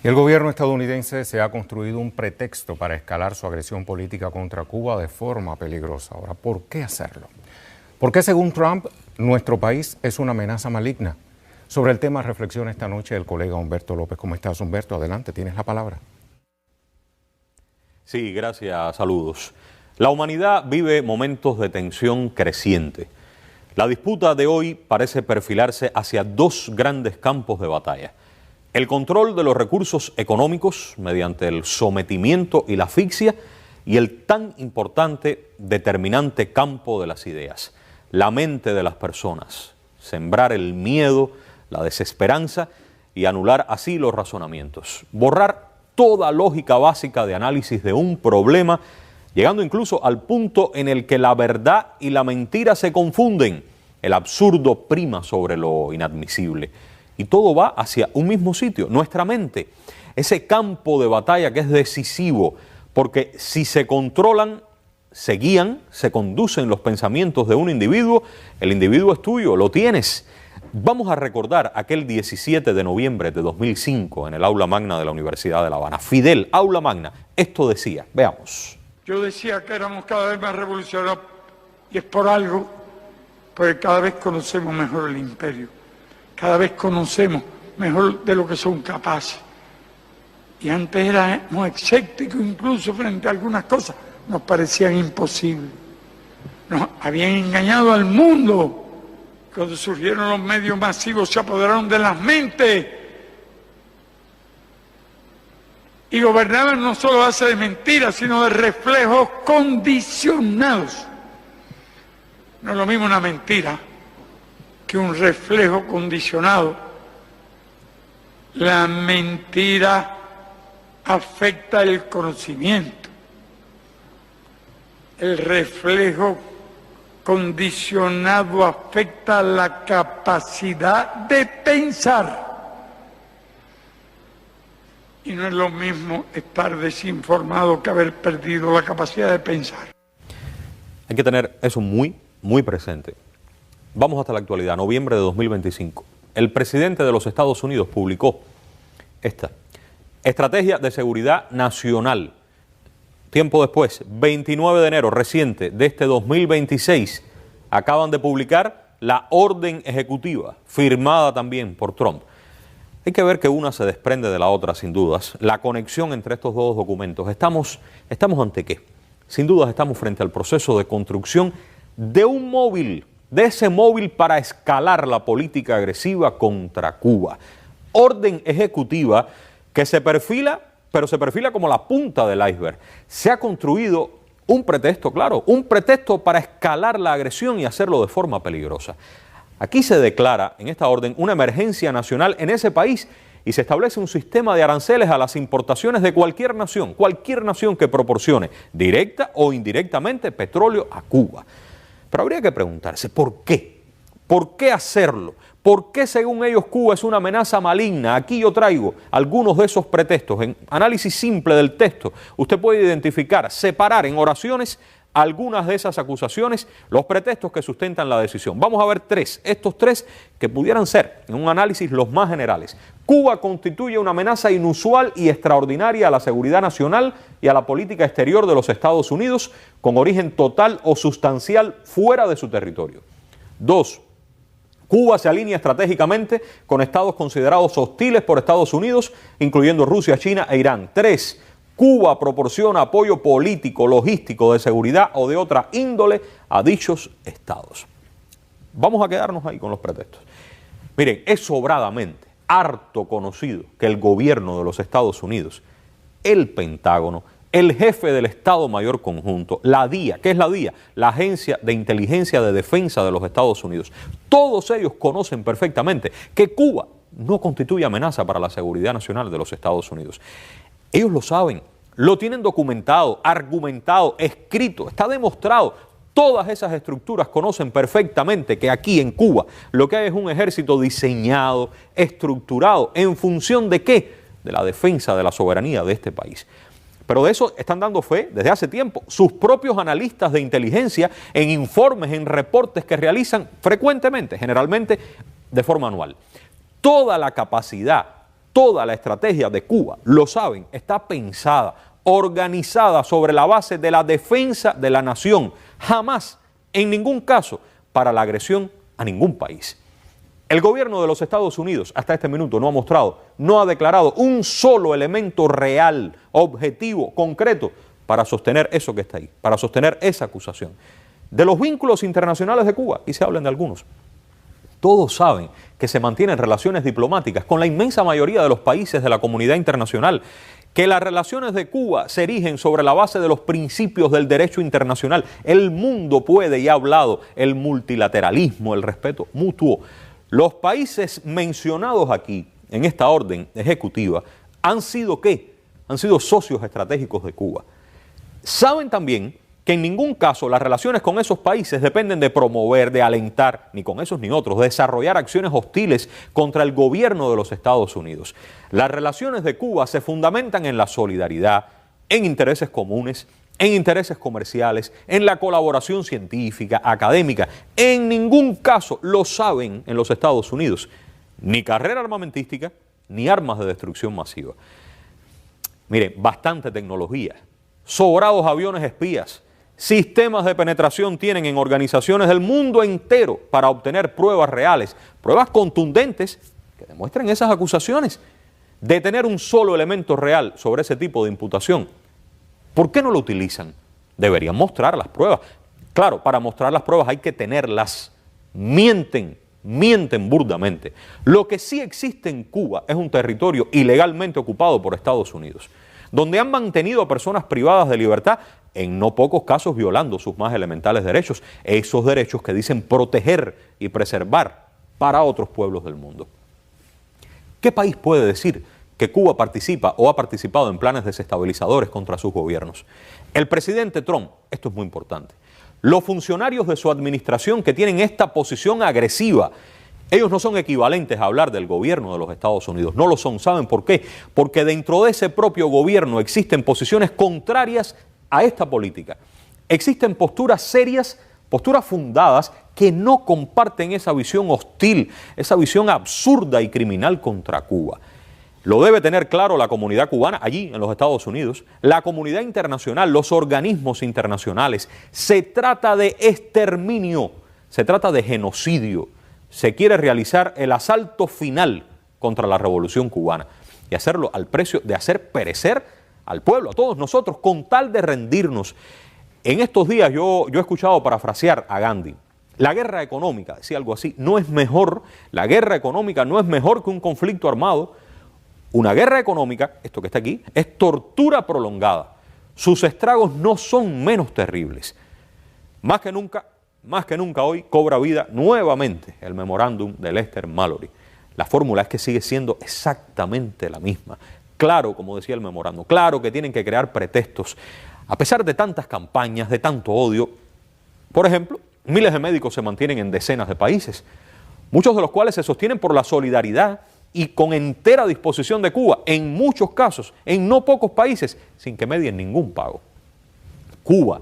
Y el gobierno estadounidense se ha construido un pretexto para escalar su agresión política contra Cuba de forma peligrosa. Ahora, ¿por qué hacerlo? ¿Por qué, según Trump, nuestro país es una amenaza maligna? Sobre el tema reflexiona esta noche el colega Humberto López. ¿Cómo estás, Humberto? Adelante, tienes la palabra. Sí, gracias, saludos. La humanidad vive momentos de tensión creciente. La disputa de hoy parece perfilarse hacia dos grandes campos de batalla. El control de los recursos económicos mediante el sometimiento y la asfixia y el tan importante, determinante campo de las ideas, la mente de las personas, sembrar el miedo, la desesperanza y anular así los razonamientos, borrar toda lógica básica de análisis de un problema, llegando incluso al punto en el que la verdad y la mentira se confunden, el absurdo prima sobre lo inadmisible. Y todo va hacia un mismo sitio, nuestra mente, ese campo de batalla que es decisivo, porque si se controlan, se guían, se conducen los pensamientos de un individuo, el individuo es tuyo, lo tienes. Vamos a recordar aquel 17 de noviembre de 2005 en el aula magna de la Universidad de La Habana. Fidel, aula magna, esto decía, veamos. Yo decía que éramos cada vez más revolucionarios y es por algo, porque cada vez conocemos mejor el imperio. Cada vez conocemos mejor de lo que son capaces. Y antes éramos escépticos incluso frente a algunas cosas. Nos parecían imposibles. Nos habían engañado al mundo. Cuando surgieron los medios masivos se apoderaron de las mentes. Y gobernaban no solo a base de mentiras, sino de reflejos condicionados. No es lo mismo una mentira que un reflejo condicionado. La mentira afecta el conocimiento. El reflejo condicionado afecta la capacidad de pensar. Y no es lo mismo estar desinformado que haber perdido la capacidad de pensar. Hay que tener eso muy presente. Vamos hasta la actualidad, noviembre de 2025. El presidente de los Estados Unidos publicó esta Estrategia de Seguridad Nacional. Tiempo después, 29 de enero reciente de este 2026, acaban de publicar la orden ejecutiva, firmada también por Trump. Hay que ver que una se desprende de la otra, sin dudas. La conexión entre estos dos documentos. ¿Estamos ante qué? Sin dudas estamos frente al proceso de construcción de un móvil, de ese móvil para escalar la política agresiva contra Cuba. Orden ejecutiva que se perfila, pero se perfila como la punta del iceberg. Se ha construido un pretexto, claro, un pretexto para escalar la agresión y hacerlo de forma peligrosa. Aquí se declara en esta orden una emergencia nacional en ese país y se establece un sistema de aranceles a las importaciones de cualquier nación que proporcione directa o indirectamente petróleo a Cuba. Pero habría que preguntarse, ¿por qué? ¿Por qué hacerlo? ¿Por qué, según ellos, Cuba es una amenaza maligna? Aquí yo traigo algunos de esos pretextos. En análisis simple del texto, usted puede identificar, separar en oraciones algunas de esas acusaciones, los pretextos que sustentan la decisión. Vamos a ver estos tres que pudieran ser, en un análisis, los más generales. Cuba constituye una amenaza inusual y extraordinaria a la seguridad nacional y a la política exterior de los Estados Unidos, con origen total o sustancial fuera de su territorio. 2. Cuba se alinea estratégicamente con estados considerados hostiles por Estados Unidos, incluyendo Rusia, China e Irán. 3. Cuba proporciona apoyo político, logístico, de seguridad o de otra índole a dichos estados. Vamos a quedarnos ahí con los pretextos. Miren, es sobradamente, harto conocido que el gobierno de los Estados Unidos, el Pentágono, el jefe del Estado Mayor Conjunto, la DIA, ¿qué es la DIA? La Agencia de Inteligencia de Defensa de los Estados Unidos. Todos ellos conocen perfectamente que Cuba no constituye amenaza para la seguridad nacional de los Estados Unidos. Ellos lo saben, lo tienen documentado, argumentado, escrito, está demostrado. Todas esas estructuras conocen perfectamente que aquí en Cuba lo que hay es un ejército diseñado, estructurado, ¿en función de qué? De la defensa de la soberanía de este país. Pero de eso están dando fe desde hace tiempo sus propios analistas de inteligencia en informes, en reportes que realizan frecuentemente, generalmente de forma anual. Toda la capacidad Toda la estrategia de Cuba, lo saben, está pensada, organizada sobre la base de la defensa de la nación, jamás, en ningún caso, para la agresión a ningún país. El gobierno de los Estados Unidos hasta este minuto no ha mostrado, no ha declarado un solo elemento real, objetivo, concreto, para sostener eso que está ahí, para sostener esa acusación. De los vínculos internacionales de Cuba, y se hablan de algunos, todos saben que se mantienen relaciones diplomáticas con la inmensa mayoría de los países de la comunidad internacional, que las relaciones de Cuba se erigen sobre la base de los principios del derecho internacional. El mundo puede, y ha hablado, el multilateralismo, el respeto mutuo. Los países mencionados aquí, en esta orden ejecutiva, han sido ¿qué? Han sido socios estratégicos de Cuba. Saben también que en ningún caso las relaciones con esos países dependen de promover, de alentar, ni con esos ni otros, de desarrollar acciones hostiles contra el gobierno de los Estados Unidos. Las relaciones de Cuba se fundamentan en la solidaridad, en intereses comunes, en intereses comerciales, en la colaboración científica, académica. En ningún caso, lo saben en los Estados Unidos, ni carrera armamentística, ni armas de destrucción masiva. Miren, bastante tecnología, sobrados aviones espías, sistemas de penetración tienen en organizaciones del mundo entero para obtener pruebas reales, pruebas contundentes que demuestren esas acusaciones. De tener un solo elemento real sobre ese tipo de imputación, ¿por qué no lo utilizan? Deberían mostrar las pruebas. Claro, para mostrar las pruebas hay que tenerlas. Mienten burdamente. Lo que sí existe en Cuba es un territorio ilegalmente ocupado por Estados Unidos, donde han mantenido a personas privadas de libertad, en no pocos casos violando sus más elementales derechos, esos derechos que dicen proteger y preservar para otros pueblos del mundo. ¿Qué país puede decir que Cuba participa o ha participado en planes desestabilizadores contra sus gobiernos? El presidente Trump, esto es muy importante, los funcionarios de su administración que tienen esta posición agresiva, ellos no son equivalentes a hablar del gobierno de los Estados Unidos, no lo son. ¿Saben por qué? Porque dentro de ese propio gobierno existen posiciones contrarias a esta política. Existen posturas serias, posturas fundadas, que no comparten esa visión hostil, esa visión absurda y criminal contra Cuba. Lo debe tener claro la comunidad cubana allí en los Estados Unidos, la comunidad internacional, los organismos internacionales. Se trata de exterminio, se trata de genocidio. Se quiere realizar el asalto final contra la revolución cubana y hacerlo al precio de hacer perecer al pueblo, a todos nosotros, con tal de rendirnos. En estos días yo he escuchado parafrasear a Gandhi. La guerra económica, decía algo así, no es mejor, la guerra económica no es mejor que un conflicto armado. Una guerra económica, esto que está aquí, es tortura prolongada. Sus estragos no son menos terribles. Más que nunca hoy cobra vida nuevamente el memorándum de Lester Mallory. La fórmula es que sigue siendo exactamente la misma. Claro, como decía el memorándum, claro que tienen que crear pretextos. A pesar de tantas campañas, de tanto odio, por ejemplo, miles de médicos se mantienen en decenas de países, muchos de los cuales se sostienen por la solidaridad y con entera disposición de Cuba, en muchos casos, en no pocos países, sin que medien ningún pago. Cuba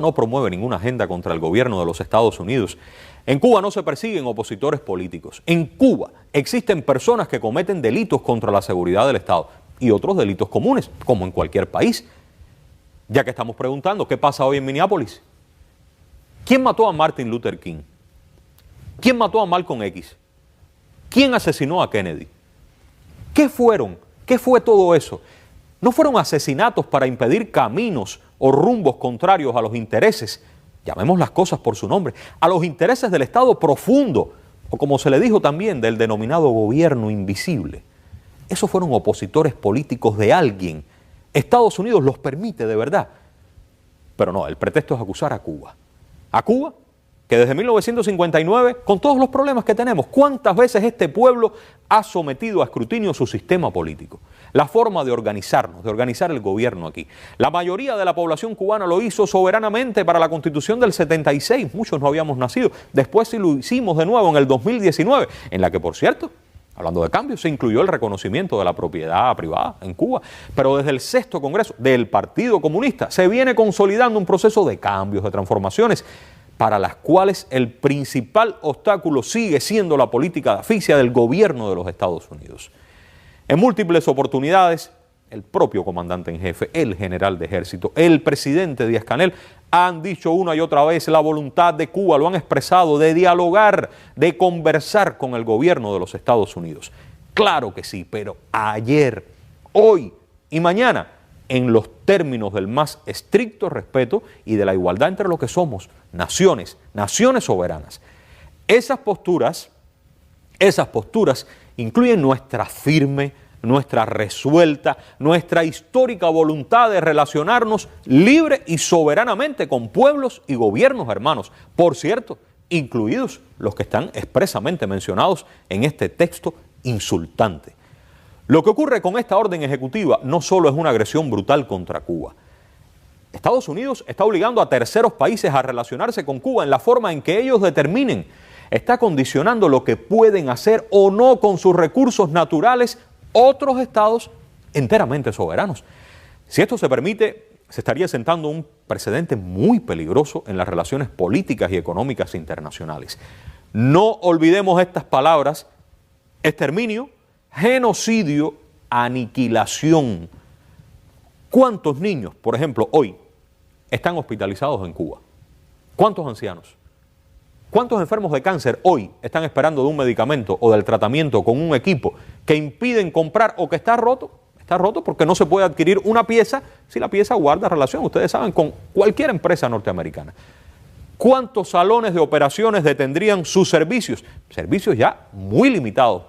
no promueve ninguna agenda contra el gobierno de los Estados Unidos. En Cuba no se persiguen opositores políticos. En Cuba existen personas que cometen delitos contra la seguridad del Estado y otros delitos comunes, como en cualquier país. Ya que estamos preguntando, ¿qué pasa hoy en Minneapolis? ¿Quién mató a Martin Luther King? ¿Quién mató a Malcolm X? ¿Quién asesinó a Kennedy? ¿Qué fueron? ¿Qué fue todo eso? ¿No fueron asesinatos para impedir caminos o rumbos contrarios a los intereses, llamemos las cosas por su nombre, a los intereses del Estado profundo, o como se le dijo también, del denominado gobierno invisible? Esos fueron opositores políticos de alguien. Estados Unidos los permite de verdad. Pero no, el pretexto es acusar a Cuba. A Cuba, que desde 1959, con todos los problemas que tenemos, ¿cuántas veces este pueblo ha sometido a escrutinio su sistema político? La forma de organizarnos, de organizar el gobierno aquí. La mayoría de la población cubana lo hizo soberanamente para la Constitución del 76, muchos no habíamos nacido. Después sí lo hicimos de nuevo en el 2019, en la que, por cierto, hablando de cambios, se incluyó el reconocimiento de la propiedad privada en Cuba. Pero desde el sexto Congreso del Partido Comunista se viene consolidando un proceso de cambios, de transformaciones, para las cuales el principal obstáculo sigue siendo la política de asfixia del gobierno de los Estados Unidos. En múltiples oportunidades, el propio comandante en jefe, el general de ejército, el presidente Díaz-Canel han dicho una y otra vez la voluntad de Cuba, lo han expresado, de dialogar, de conversar con el gobierno de los Estados Unidos. Claro que sí, pero ayer, hoy y mañana, en los términos del más estricto respeto y de la igualdad entre lo que somos, naciones soberanas. Esas posturas incluyen nuestra firme, nuestra resuelta, nuestra histórica voluntad de relacionarnos libre y soberanamente con pueblos y gobiernos hermanos. Por cierto, incluidos los que están expresamente mencionados en este texto insultante. Lo que ocurre con esta orden ejecutiva no solo es una agresión brutal contra Cuba. Estados Unidos está obligando a terceros países a relacionarse con Cuba en la forma en que ellos determinen. Está condicionando lo que pueden hacer o no con sus recursos naturales otros estados enteramente soberanos. Si esto se permite, se estaría sentando un precedente muy peligroso en las relaciones políticas y económicas internacionales. No olvidemos estas palabras: exterminio, genocidio, aniquilación. ¿Cuántos niños, por ejemplo, hoy están hospitalizados en Cuba? ¿Cuántos ancianos? ¿Cuántos enfermos de cáncer hoy están esperando de un medicamento o del tratamiento con un equipo que impiden comprar o que está roto? Está roto porque no se puede adquirir una pieza si la pieza guarda relación, ustedes saben, con cualquier empresa norteamericana. ¿Cuántos salones de operaciones detendrían sus servicios? Servicios ya muy limitados.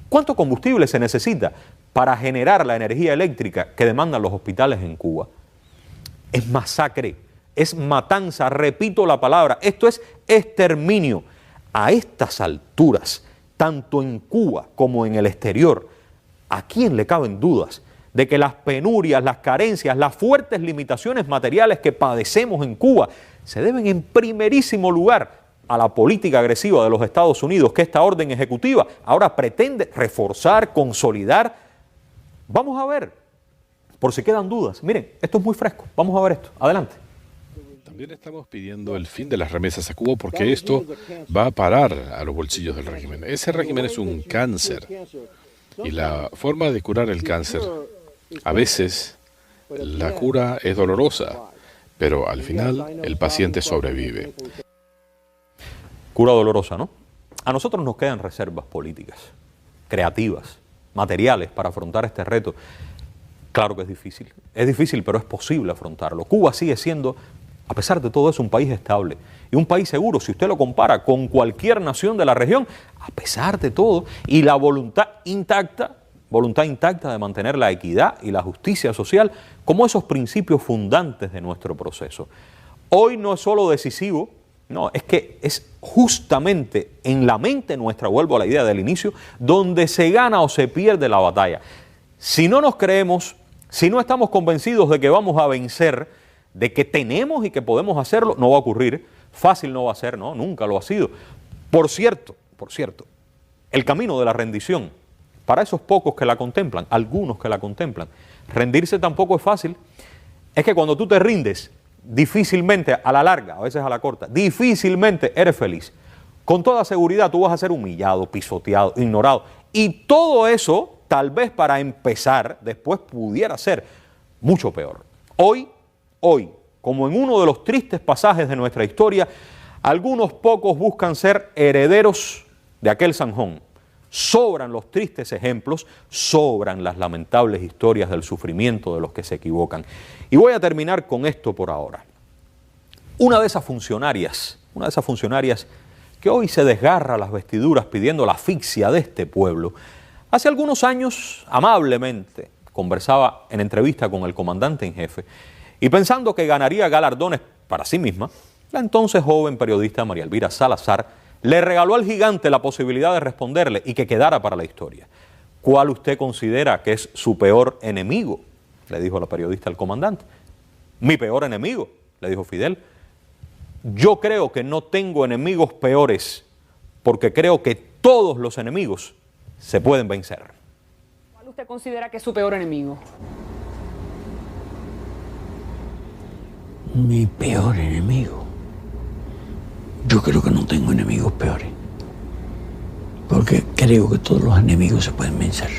¿Cuánto combustible se necesita para generar la energía eléctrica que demandan los hospitales en Cuba? Es masacre, es matanza, repito la palabra, esto es exterminio. A estas alturas, tanto en Cuba como en el exterior, ¿a quién le caben dudas de que las penurias, las carencias, las fuertes limitaciones materiales que padecemos en Cuba se deben en primerísimo lugar a la política agresiva de los Estados Unidos, que esta orden ejecutiva ahora pretende reforzar, consolidar? Vamos a ver, por si quedan dudas. Miren, esto es muy fresco, vamos a ver esto, adelante. También estamos pidiendo el fin de las remesas a Cuba porque esto va a parar a los bolsillos del régimen. Ese régimen es un cáncer y la forma de curar el cáncer, a veces la cura es dolorosa, pero al final el paciente sobrevive. Cura dolorosa, ¿no? A nosotros nos quedan reservas políticas, creativas, materiales para afrontar este reto. Claro que es difícil, pero es posible afrontarlo. Cuba sigue siendo, a pesar de todo eso, un país estable y un país seguro si usted lo compara con cualquier nación de la región, a pesar de todo, y la voluntad intacta de mantener la equidad y la justicia social como esos principios fundantes de nuestro proceso. Hoy no es solo decisivo, no, es que es justamente en la mente nuestra, vuelvo a la idea del inicio, donde se gana o se pierde la batalla. Si no nos creemos, si no estamos convencidos de que vamos a vencer, de que tenemos y que podemos hacerlo, no va a ocurrir. Fácil no va a ser, no, nunca lo ha sido. Por cierto, el camino de la rendición, para esos pocos que la contemplan, algunos que la contemplan, rendirse tampoco es fácil. Es que cuando tú te rindes, difícilmente a la larga, a veces a la corta, difícilmente eres feliz. Con toda seguridad tú vas a ser humillado, pisoteado, ignorado. Y todo eso, tal vez para empezar, después pudiera ser mucho peor. Hoy, como en uno de los tristes pasajes de nuestra historia, algunos pocos buscan ser herederos de aquel zanjón. Sobran los tristes ejemplos, sobran las lamentables historias del sufrimiento de los que se equivocan. Y voy a terminar con esto por ahora. Una de esas funcionarias que hoy se desgarra las vestiduras pidiendo la asfixia de este pueblo, hace algunos años, amablemente, conversaba en entrevista con el comandante en jefe y pensando que ganaría galardones para sí misma, la entonces joven periodista María Elvira Salazar le regaló al gigante la posibilidad de responderle y que quedara para la historia. ¿Cuál usted considera que es su peor enemigo?, le dijo la periodista al comandante. Mi peor enemigo, le dijo Fidel. Yo creo que no tengo enemigos peores, porque creo que todos los enemigos se pueden vencer. ¿Cuál usted considera que es su peor enemigo? Mi peor enemigo. Yo creo que no tengo enemigos peores, porque creo que todos los enemigos se pueden vencer.